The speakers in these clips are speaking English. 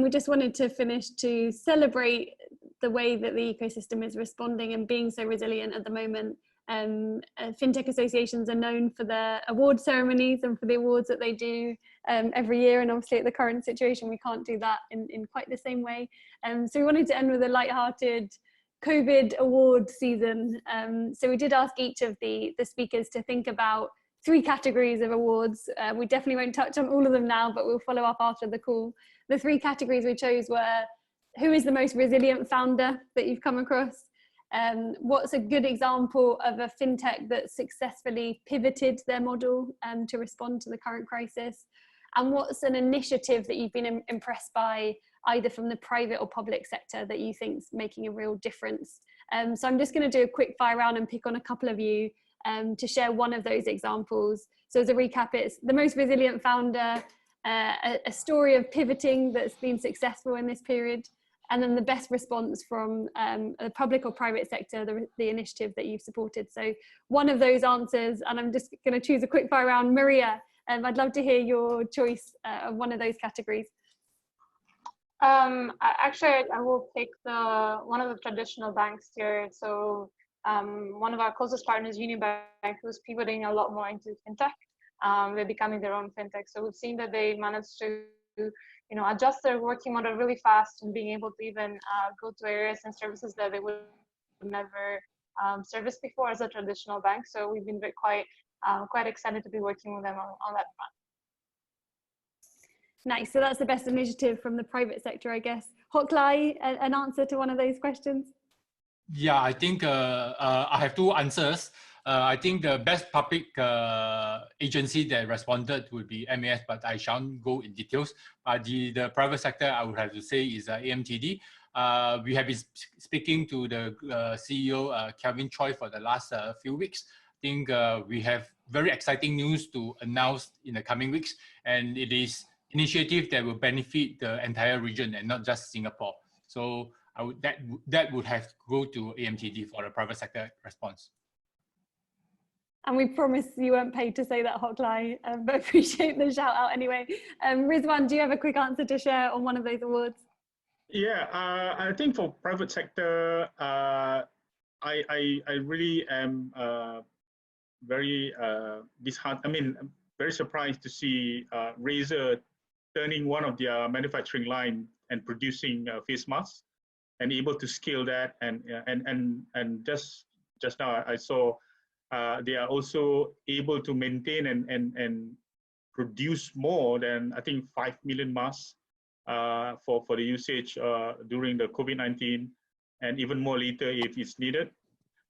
We just wanted to finish to celebrate the way that the ecosystem is responding and being so resilient at the moment. FinTech associations are known for their award ceremonies and for the awards that they do every year, and obviously at the current situation we can't do that in quite the same way. So we wanted to end with a light-hearted COVID award season. So we did ask each of the speakers to think about 3 categories of awards. We definitely won't touch on all of them now, but we'll follow up after the call. The 3 categories we chose were: who is the most resilient founder that you've come across? What's a good example of a fintech that successfully pivoted their model to respond to the current crisis? And what's an initiative that you've been impressed by, either from the private or public sector, that you think is making a real difference? So I'm just going to do a quick fire round and pick on a couple of you to share one of those examples. So as a recap, it's the most resilient founder, a story of pivoting that's been successful in this period, and then the best response from the public or private sector, the initiative that you've supported. So one of those answers, and I'm just going to choose a quick fire round. Maria, I'd love to hear your choice of one of those categories. Actually, I will pick one of the traditional banks here. So one of our closest partners, Union Bank, who's pivoting a lot more into fintech. They're becoming their own fintech. So we've seen that they managed to adjust their working model really fast, and being able to even go to areas and services that they would never service before as a traditional bank. So we've been quite excited to be working with them on that front. Nice. So that's the best initiative from the private sector, I guess. Hock Lai, an answer to one of those questions? Yeah, I think I have 2 answers. I think the best public agency that responded would be MAS, but I shan't go in details. But the private sector, I would have to say, is AMTD. We have been speaking to the CEO, Kelvin Choi, for the last few weeks. I think we have very exciting news to announce in the coming weeks, and it is initiative that will benefit the entire region and not just Singapore. So that would have to go to AMTD for the private sector response. And we promise you weren't paid to say that, Hock Lai, but appreciate the shout out anyway. Ridzuan, do you have a quick answer to share on one of those awards? Yeah, I think for private sector, I really am very disheartened. I mean, very surprised to see Razer turning one of their manufacturing line and producing face masks, and able to scale that. And just now I saw they are also able to maintain and produce more than, I think, 5 million masks for the usage during the COVID-19, and even more later if it's needed.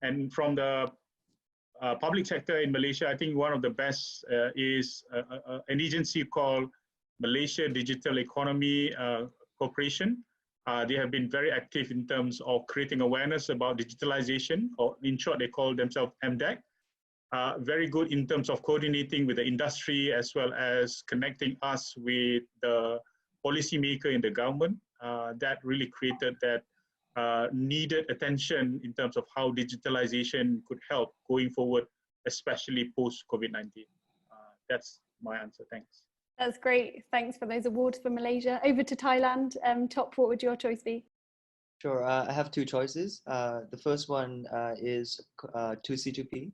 And from the public sector in Malaysia, I think one of the best is an agency called Malaysia Digital Economy Corporation. They have been very active in terms of creating awareness about digitalization, or in short, they call themselves MDEC. Very good in terms of coordinating with the industry, as well as connecting us with the policymaker in the government. That really created that needed attention in terms of how digitalization could help going forward, especially post-COVID-19. That's my answer. Thanks. That's great. Thanks for those awards for Malaysia. Over to Thailand. Topp, what would your choice be? Sure. I have 2 choices. The first one is 2C2P.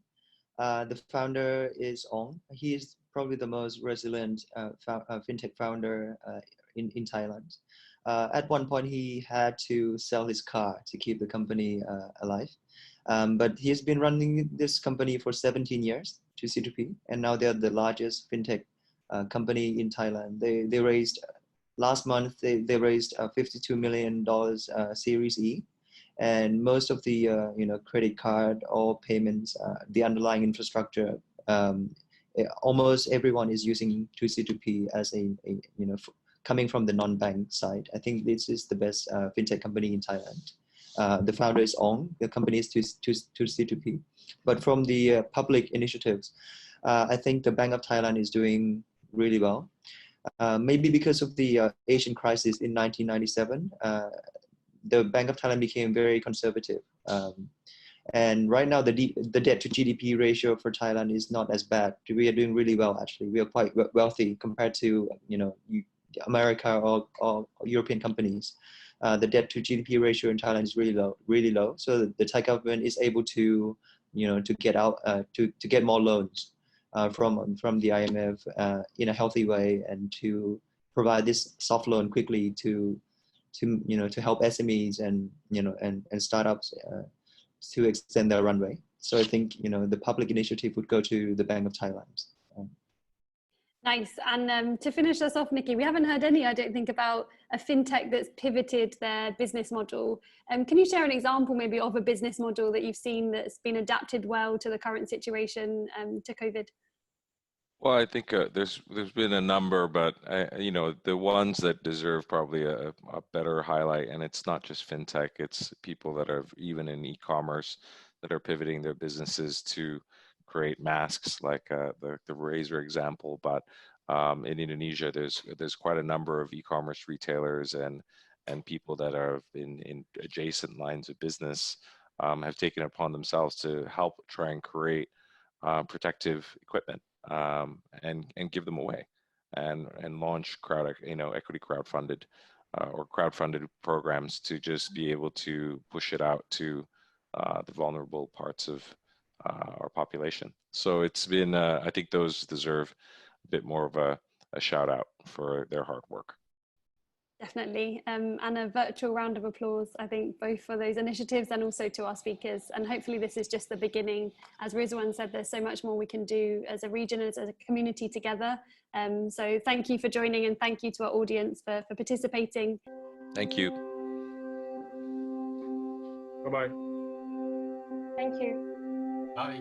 The founder is Ong. He is probably the most resilient fintech founder in Thailand. At one point, he had to sell his car to keep the company alive. But he's been running this company for 17 years, 2C2P, and now they're the largest fintech company in Thailand. They raised, last month, they raised $52 million Series E. And most of the credit card or payments, the underlying infrastructure, almost everyone is using 2C2P as coming from the non-bank side. I think this is the best fintech company in Thailand. The founder is Ong. The company is 2C2P. But from the public initiatives, I think the Bank of Thailand is doing really well. Maybe because of the Asian crisis in 1997, the Bank of Thailand became very conservative. And right now, the debt to GDP ratio for Thailand is not as bad. We are doing really well, actually. We are quite wealthy compared to America or European companies, the debt to GDP ratio in Thailand is really low. So the Thai government is able to, to get out, to get more loans from the IMF in a healthy way, and to provide this soft loan quickly to help SMEs and startups to extend their runway. So I think the public initiative would go to the Bank of Thailand. Nice. And to finish us off, Niki, we haven't heard any, I don't think, about a fintech that's pivoted their business model. Can you share an example maybe of a business model that you've seen that's been adapted well to the current situation, to COVID? Well, I think there's been a number, but the ones that deserve probably a better highlight, and it's not just fintech, it's people that are even in e-commerce that are pivoting their businesses to create masks, like the razor example. But in Indonesia, there's quite a number of e-commerce retailers and people that are in adjacent lines of business have taken upon themselves to help try and create protective equipment and give them away, and launch equity crowdfunded or crowdfunded programs to just be able to push it out to the vulnerable parts of our population. So it's been, I think those deserve a bit more of a shout out for their hard work. Definitely, and a virtual round of applause, I think, both for those initiatives and also to our speakers. And hopefully this is just the beginning. As Ridzuan said, there's so much more we can do as a region, as a community together. So thank you for joining, and thank you to our audience for participating. Thank you. Bye-bye. Thank you. Bye.